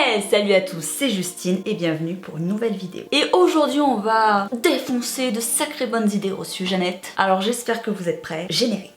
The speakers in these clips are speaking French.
Hey, salut à tous, c'est Justine et bienvenue pour une nouvelle vidéo. Et aujourd'hui on va défoncer de sacrées bonnes idées reçues, Jeannette. Alors j'espère que vous êtes prêts. Générique.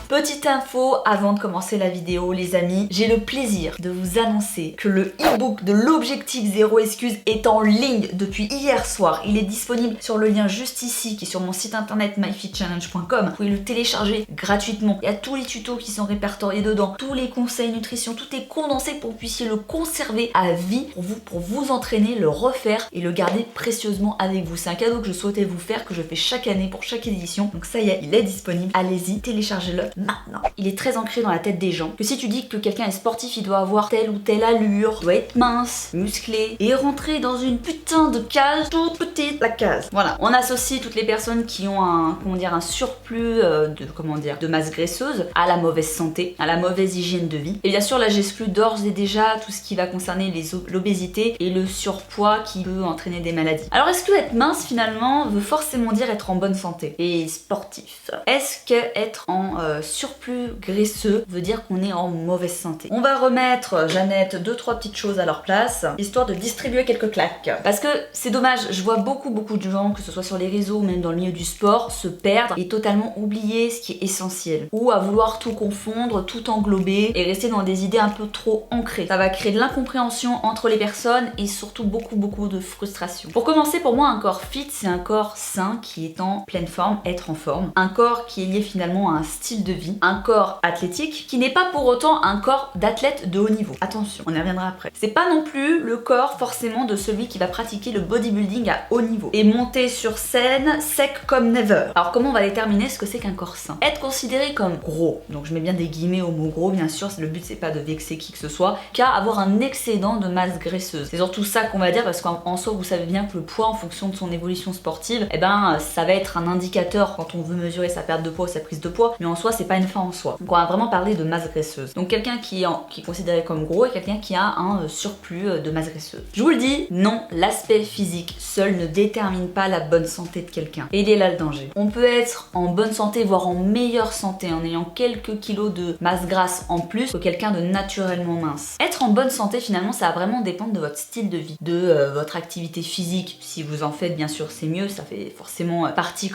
Petite info avant de commencer la vidéo les amis, j'ai le plaisir de vous annoncer que le e-book de l'objectif zéro excuse est en ligne depuis hier soir. Il est disponible sur le lien juste ici qui est sur mon site internet myfitchallenge.com. Vous pouvez le télécharger gratuitement. Il y a tous les tutos qui sont répertoriés dedans, tous les conseils nutrition, tout est condensé pour que vous puissiez le conserver à vie pour vous entraîner, le refaire et le garder précieusement avec vous. C'est un cadeau que je souhaitais vous faire, que je fais chaque année pour chaque édition. Donc ça y est, il est disponible. Allez-y, téléchargez-le maintenant. Il est très ancré dans la tête des gens que si tu dis que quelqu'un est sportif, il doit avoir telle ou telle allure, doit être mince, musclé et rentrer dans une putain de case toute petite, la case. Voilà, on associe toutes les personnes qui ont un surplus de masse graisseuse à la mauvaise santé, à la mauvaise hygiène de vie. Et bien sûr là j'exclus d'ores et déjà tout ce qui va concerner l'obésité et le surpoids qui peut entraîner des maladies. Alors est-ce que être mince finalement veut forcément dire être en bonne santé et sportif? Est-ce que être en surplus graisseux veut dire qu'on est en mauvaise santé? On va remettre, Jeannette, 2-3 petites choses à leur place, histoire de distribuer quelques claques. Parce que c'est dommage, je vois beaucoup de gens, que ce soit sur les réseaux ou même dans le milieu du sport, se perdre et totalement oublier ce qui est essentiel. Ou à vouloir tout confondre, tout englober et rester dans des idées un peu trop ancrées. Ça va créer de l'incompréhension entre les personnes et surtout beaucoup de frustration. Pour commencer, pour moi, un corps fit, c'est un corps sain qui est en pleine forme, être en forme. Un corps qui est lié finalement à un style de vie, un corps athlétique qui n'est pas pour autant un corps d'athlète de haut niveau. Attention, on y reviendra après. C'est pas non plus le corps forcément de celui qui va pratiquer le bodybuilding à haut niveau et monter sur scène sec comme never. Alors comment on va déterminer ce que c'est qu'un corps sain? Être considéré comme gros, donc je mets bien des guillemets au mot gros bien sûr, le but c'est pas de vexer qui que ce soit, qu'à avoir un excédent de masse graisseuse. C'est surtout ça qu'on va dire parce qu'en soi vous savez bien que le poids en fonction de son évolution sportive, ça va être un indicateur quand on veut mesurer sa perte de poids ou sa prise de poids, mais en soi c'est pas une fin en soi. Donc on va vraiment parler de masse graisseuse. Donc quelqu'un qui est considéré comme gros et quelqu'un qui a un surplus de masse graisseuse. Je vous le dis, non, l'aspect physique seul ne détermine pas la bonne santé de quelqu'un. Et il est là le danger. On peut être en bonne santé, voire en meilleure santé en ayant quelques kilos de masse grasse en plus que quelqu'un de naturellement mince. Être en bonne santé finalement ça va vraiment dépendre de votre style de vie, de votre activité physique. Si vous en faites bien sûr c'est mieux, ça fait forcément partie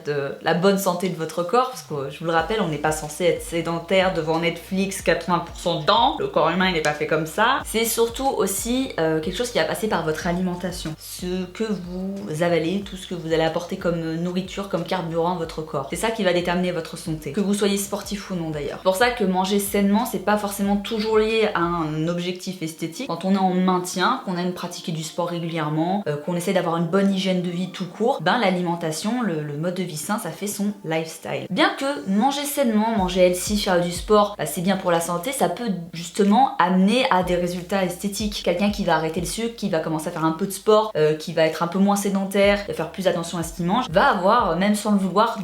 de la bonne santé de votre corps parce que je vous le rappelle on n'est pas censé être sédentaire devant Netflix 80% du temps. Le corps humain il n'est pas fait comme ça. C'est surtout aussi quelque chose qui va passer par votre alimentation. Ce que vous avalez, tout ce que vous allez apporter comme nourriture, comme carburant à votre corps. C'est ça qui va déterminer votre santé. Que vous soyez sportif ou non d'ailleurs. C'est pour ça que manger sainement c'est pas forcément toujours lié à un objectif esthétique. Quand on est en maintien, qu'on aime pratiquer du sport régulièrement, qu'on essaie d'avoir une bonne hygiène de vie tout court, l'alimentation, le mode de vie sain ça fait son lifestyle. Bien que manger sainement, manger healthy, faire du sport, c'est bien pour la santé, ça peut justement amener à des résultats esthétiques. Quelqu'un qui va arrêter le sucre, qui va commencer à faire un peu de sport, qui va être un peu moins sédentaire, qui va faire plus attention à ce qu'il mange, va avoir, même sans le vouloir,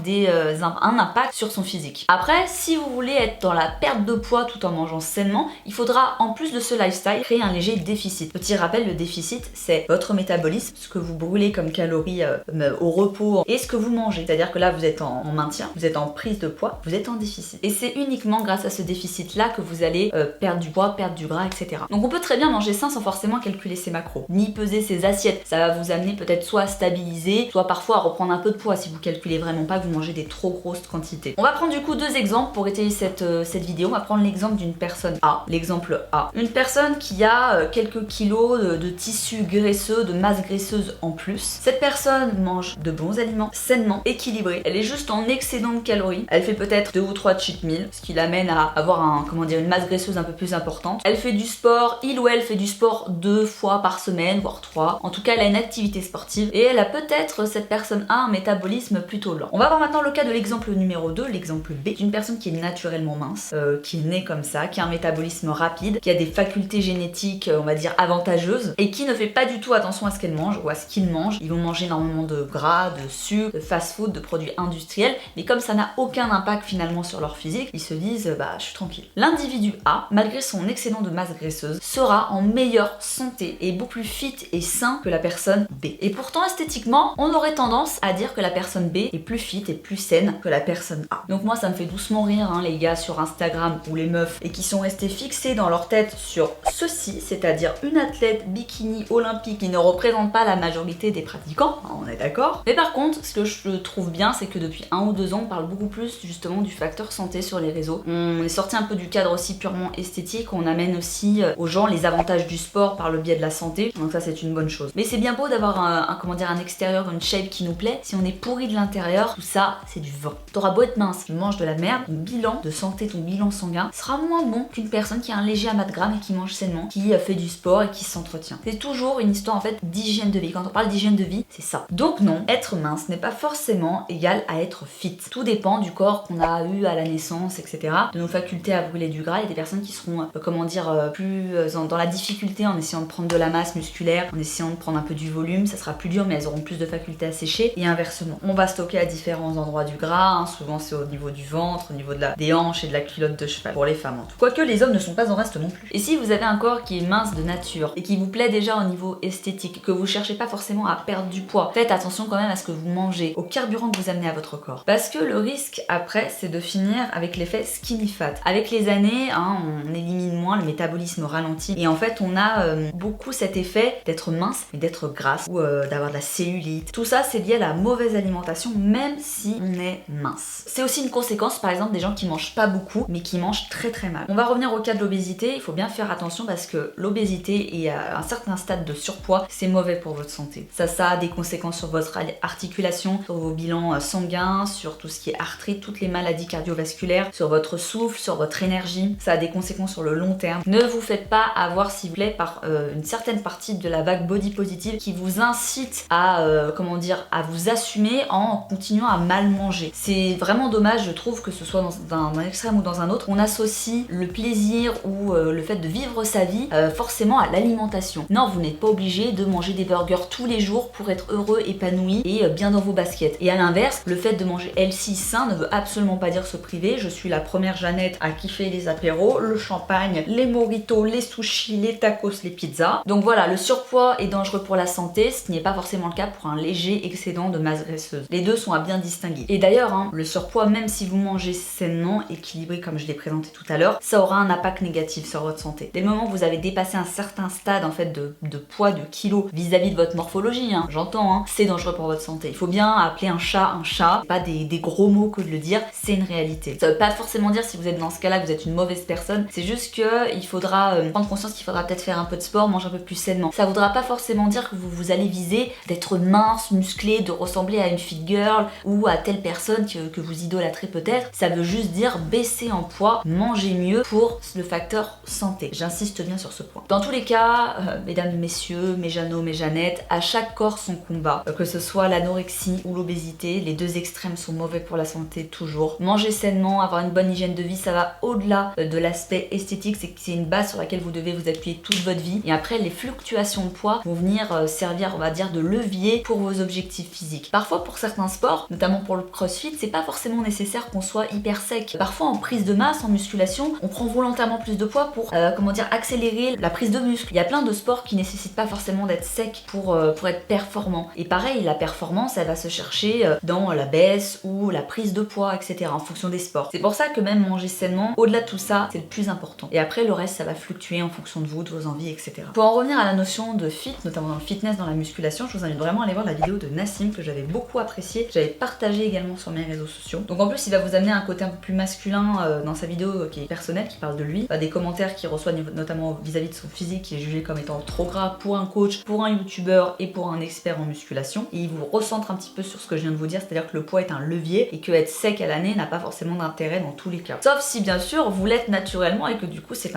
un impact sur son physique. Après, si vous voulez être dans la perte de poids tout en mangeant sainement, il faudra, en plus de ce lifestyle, créer un léger déficit. Petit rappel, le déficit, c'est votre métabolisme, ce que vous brûlez comme calories au repos et ce que vous mangez. C'est-à-dire que là, vous êtes en maintien, vous êtes en prise de poids, vous êtes en déficit. Et c'est uniquement grâce à ce déficit-là que vous allez perdre du poids, perdre du gras, etc. Donc on peut très bien manger sain sans forcément calculer ses macros, ni peser ses assiettes. Ça va vous amener peut-être soit à stabiliser, soit parfois à reprendre un peu de poids si vous calculez vraiment pas que vous mangez des trop grosses quantités. On va prendre du coup deux exemples pour étayer cette vidéo. On va prendre l'exemple d'une personne A. L'exemple A. Une personne qui a quelques kilos de tissu graisseux, de masse graisseuse en plus. Cette personne mange de bons aliments, sainement, équilibrés. Elle est juste en excédent de calories. Elle fait peut-être 2 ou 3 cheat meals, ce qui l'amène à avoir une masse graisseuse un peu plus importante. Elle fait du sport, il ou elle fait du sport 2 fois par semaine, voire 3. En tout cas, elle a une activité sportive et elle a peut-être, cette personne a un métabolisme plutôt lent. On va voir maintenant le cas de l'exemple numéro 2, l'exemple B, d'une personne qui est naturellement mince, qui est née comme ça, qui a un métabolisme rapide, qui a des facultés génétiques, on va dire, avantageuses et qui ne fait pas du tout attention à ce qu'elle mange ou à ce qu'il mange. Ils vont manger énormément de gras, de sucre, de fast-food, de produits industriels, mais comme ça n'a aucun impact finalement normalement sur leur physique, ils se disent bah je suis tranquille. L'individu A, malgré son excédent de masse graisseuse, sera en meilleure santé et beaucoup plus fit et sain que la personne B. Et pourtant esthétiquement, on aurait tendance à dire que la personne B est plus fit et plus saine que la personne A. Donc moi ça me fait doucement rire les gars sur Instagram ou les meufs et qui sont restés fixés dans leur tête sur ceci, c'est-à-dire une athlète bikini olympique qui ne représente pas la majorité des pratiquants, on est d'accord. Mais par contre, ce que je trouve bien, c'est que depuis 1 ou 2 ans, on parle beaucoup plus justement du facteur santé sur les réseaux. On est sorti un peu du cadre aussi purement esthétique, on amène aussi aux gens les avantages du sport par le biais de la santé, donc ça c'est une bonne chose. Mais c'est bien beau d'avoir un extérieur, une shape qui nous plaît, si on est pourri de l'intérieur, tout ça c'est du vent. T'auras beau être mince, tu manges de la merde, ton bilan de santé, ton bilan sanguin sera moins bon qu'une personne qui a un léger amas de grammes et qui mange sainement, qui fait du sport et qui s'entretient. C'est toujours une histoire en fait d'hygiène de vie. Quand on parle d'hygiène de vie, c'est ça. Donc non, être mince n'est pas forcément égal à être fit. Tout dépend du corps qu'on a eu à la naissance, etc. De nos facultés à brûler du gras. Il y a des personnes qui seront, plus dans la difficulté en essayant de prendre de la masse musculaire, en essayant de prendre un peu du volume. Ça sera plus dur, mais elles auront plus de facultés à sécher. Et inversement, on va stocker à différents endroits du gras. Souvent c'est au niveau du ventre, au niveau des hanches et de la culotte de cheval, pour les femmes en tout. Quoique les hommes ne sont pas en reste non plus. Et si vous avez un corps qui est mince de nature et qui vous plaît déjà au niveau esthétique, que vous cherchez pas forcément à perdre du poids, faites attention quand même à ce que vous mangez, au carburant que vous amenez à votre corps. Parce que le risque après, c'est de finir avec l'effet skinny fat. Avec les années, on élimine moins, le métabolisme ralentit et en fait on a beaucoup cet effet d'être mince et d'être grasse ou d'avoir de la cellulite. Tout ça c'est lié à la mauvaise alimentation même si on est mince. C'est aussi une conséquence par exemple des gens qui mangent pas beaucoup mais qui mangent très très mal. On va revenir au cas de l'obésité, il faut bien faire attention parce que l'obésité et à un certain stade de surpoids, c'est mauvais pour votre santé. Ça a des conséquences sur votre articulation, sur vos bilans sanguins, sur tout ce qui est arthrite, toutes les maladies cardiovasculaires, sur votre souffle, sur votre énergie. Ça a des conséquences sur le long terme. Ne vous faites pas avoir s'il vous plaît par une certaine partie de la vague body positive qui vous incite à à vous assumer en continuant à mal manger. C'est vraiment dommage, je trouve, que ce soit dans un extrême ou dans un autre, on associe le plaisir ou le fait de vivre sa vie forcément à l'alimentation. Non, vous n'êtes pas obligé de manger des burgers tous les jours pour être heureux, épanoui et bien dans vos baskets. Et à l'inverse, le fait de manger healthy, sain ne veut absolument pas dire se priver. Je suis la première Jeannette à kiffer les apéros, le champagne, les mojitos, les sushis, les tacos, les pizzas. Donc voilà, le surpoids est dangereux pour la santé, ce qui n'est pas forcément le cas pour un léger excédent de masse graisseuse. Les deux sont à bien distinguer. Et d'ailleurs, le surpoids, même si vous mangez sainement, équilibré comme je l'ai présenté tout à l'heure, ça aura un impact négatif sur votre santé. Dès le moment où vous avez dépassé un certain stade en fait de poids, de kilos vis-à-vis de votre morphologie, j'entends, c'est dangereux pour votre santé. Il faut bien appeler un chat, c'est pas des gros mots que de le dire, c'est une réalité. Ça veut pas forcément dire si vous êtes dans ce cas-là que vous êtes une mauvaise personne, c'est juste que il faudra prendre conscience qu'il faudra peut-être faire un peu de sport, manger un peu plus sainement. Ça voudra pas forcément dire que vous allez viser d'être mince, musclé, de ressembler à une fit girl ou à telle personne que vous idolâtrez peut-être. Ça veut juste dire baisser en poids, manger mieux pour le facteur santé. J'insiste bien sur ce point. Dans tous les cas, mesdames, messieurs, mes Jeannots, mes Jeannettes, à chaque corps son combat. Que ce soit l'anorexie ou l'obésité, les deux extrêmes sont mauvais pour la santé toujours. Manger sainement, avoir une bonne hygiène de vie, ça va au-delà de l'aspect esthétique, c'est une base sur laquelle vous devez vous appuyer toute votre vie. Et après, les fluctuations de poids vont venir servir, on va dire, de levier pour vos objectifs physiques. Parfois, pour certains sports, notamment pour le crossfit, c'est pas forcément nécessaire qu'on soit hyper sec. Parfois, en prise de masse, en musculation, on prend volontairement plus de poids pour, accélérer la prise de muscle. Il y a plein de sports qui nécessitent pas forcément d'être sec pour être performant. Et pareil, la performance, elle va se chercher dans la baisse ou la prise de poids, etc. en fonction des sports. C'est pour ça que même manger sainement, au-delà de tout ça, c'est le plus important. Et après, le reste, ça va fluctuer en fonction de vous, de vos envies, etc. Pour en revenir à la notion de fit, notamment dans le fitness, dans la musculation, je vous invite vraiment à aller voir la vidéo de Nassim que j'avais beaucoup appréciée. J'avais partagé également sur mes réseaux sociaux. Donc en plus, il va vous amener un côté un peu plus masculin dans sa vidéo qui est personnelle, qui parle de lui. Des commentaires qu'il reçoit notamment vis-à-vis de son physique qui est jugé comme étant trop gras pour un coach, pour un youtubeur et pour un expert en musculation. Et il vous recentre un petit peu sur ce que je viens de vous dire, c'est-à-dire que le poids est un levier et que être sec à l'année n'a pas forcément d'intérêt dans tous les cas. Sauf si bien sûr vous l'êtes naturellement et que du coup c'est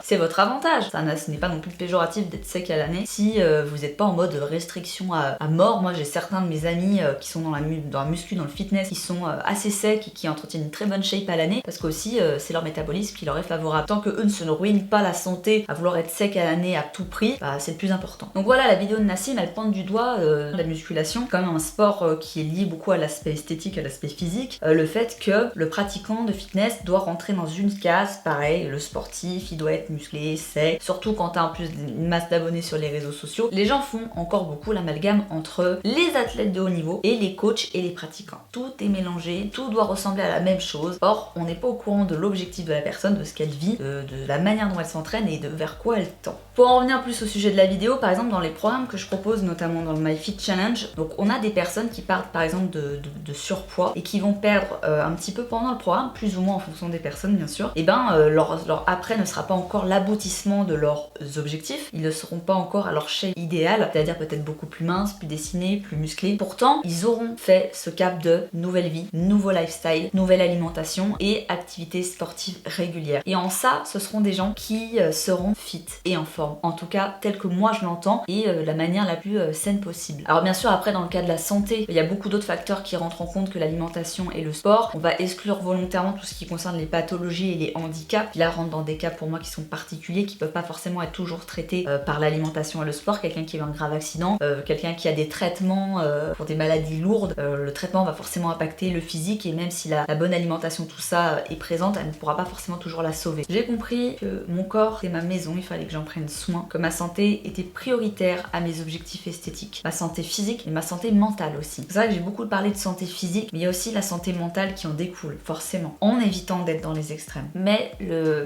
c'est votre avantage. Ce n'est pas non plus péjoratif d'être sec à l'année si vous n'êtes pas en mode restriction à mort. Moi j'ai certains de mes amis qui sont dans la muscu, dans le fitness, qui sont assez secs et qui entretiennent une très bonne shape à l'année parce qu'aussi c'est leur métabolisme qui leur est favorable. Tant que eux ne se ruinent pas la santé à vouloir être sec à l'année à tout prix, c'est le plus important. Donc voilà, la vidéo de Nassim, elle pointe du doigt la musculation, quand même un sport qui est lié beaucoup à l'aspect esthétique, à l'aspect physique, le fait fait que le pratiquant de fitness doit rentrer dans une case, pareil, le sportif, il doit être musclé, sec, surtout quand t'as en plus une masse d'abonnés sur les réseaux sociaux. Les gens font encore beaucoup l'amalgame entre les athlètes de haut niveau et les coachs et les pratiquants. Tout est mélangé, tout doit ressembler à la même chose. Or, on n'est pas au courant de l'objectif de la personne, de ce qu'elle vit, de la manière dont elle s'entraîne et de vers quoi elle tend. Pour en revenir plus au sujet de la vidéo, par exemple dans les programmes que je propose, notamment dans le My Fit Challenge, donc on a des personnes qui partent par exemple de surpoids et qui vont perdre un petit peu pendant le programme, plus ou moins en fonction des personnes bien sûr, et leur après ne sera pas encore l'aboutissement de leurs objectifs, ils ne seront pas encore à leur shape idéal, c'est-à-dire peut-être beaucoup plus minces, plus dessinés, plus musclés. Pourtant, ils auront fait ce cap de nouvelle vie, nouveau lifestyle, nouvelle alimentation et activité sportive régulière. Et en ça, ce seront des gens qui seront fit et en forme. En tout cas, tel que moi je l'entends et la manière la plus saine possible. Alors bien sûr, après dans le cas de la santé, il y a beaucoup d'autres facteurs qui rentrent en compte que l'alimentation et le sport. On va exclure volontairement tout ce qui concerne les pathologies et les handicaps. Là, rentre dans des cas pour moi qui sont particuliers, qui peuvent pas forcément être toujours traités par l'alimentation et le sport. Quelqu'un qui a eu un grave accident, quelqu'un qui a des traitements pour des maladies lourdes, le traitement va forcément impacter le physique et même si la bonne alimentation, tout ça est présente, elle ne pourra pas forcément toujours la sauver. J'ai compris que mon corps c'est ma maison, il fallait que j'en prenne soin, que ma santé était prioritaire à mes objectifs esthétiques, ma santé physique et ma santé mentale aussi. C'est vrai que j'ai beaucoup parlé de santé physique, mais il y a aussi la santé mentale qui en découle, forcément, en évitant d'être dans les extrêmes. Mais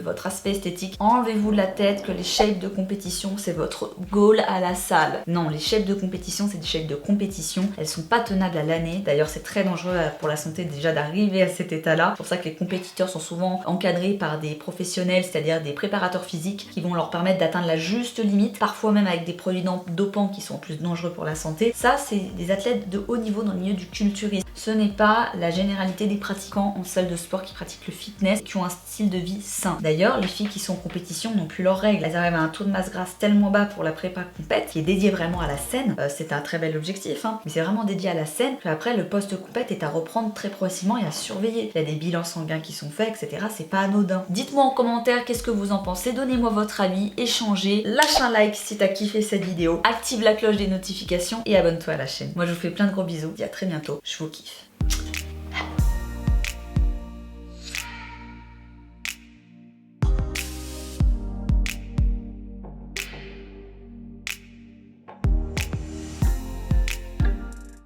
votre aspect esthétique, enlevez-vous de la tête que les shapes de compétition c'est votre goal à la salle. Non, les shapes de compétition c'est des shapes de compétition, elles sont pas tenables à l'année, d'ailleurs c'est très dangereux pour la santé déjà d'arriver à cet état-là. C'est pour ça que les compétiteurs sont souvent encadrés par des professionnels, c'est-à-dire des préparateurs physiques qui vont leur permettre d'atteindre la juste limite, parfois même avec des produits dopants qui sont en plus dangereux pour la santé. Ça, c'est des athlètes de haut niveau dans le milieu du culturisme. Ce n'est pas la généralité des pratiquants en salle de sport qui pratiquent le fitness, qui ont un style de vie sain. D'ailleurs, les filles qui sont en compétition n'ont plus leurs règles. Elles arrivent à un taux de masse grasse tellement bas pour la prépa compète, qui est dédié vraiment à la scène. C'est un très bel objectif, hein, mais c'est vraiment dédié à la scène. Puis après, le post-compète est à reprendre très progressivement et à surveiller. Il y a des bilans sanguins qui sont faits, etc. C'est pas anodin. Dites-moi en commentaire qu'est-ce que vous en pensez, donnez-moi votre avis, échangez, lâche un like si t'as kiffé cette vidéo, active la cloche des notifications et abonne-toi à la chaîne. Moi je vous fais plein de gros bisous, je vous dis à très bientôt, je vous kiffe.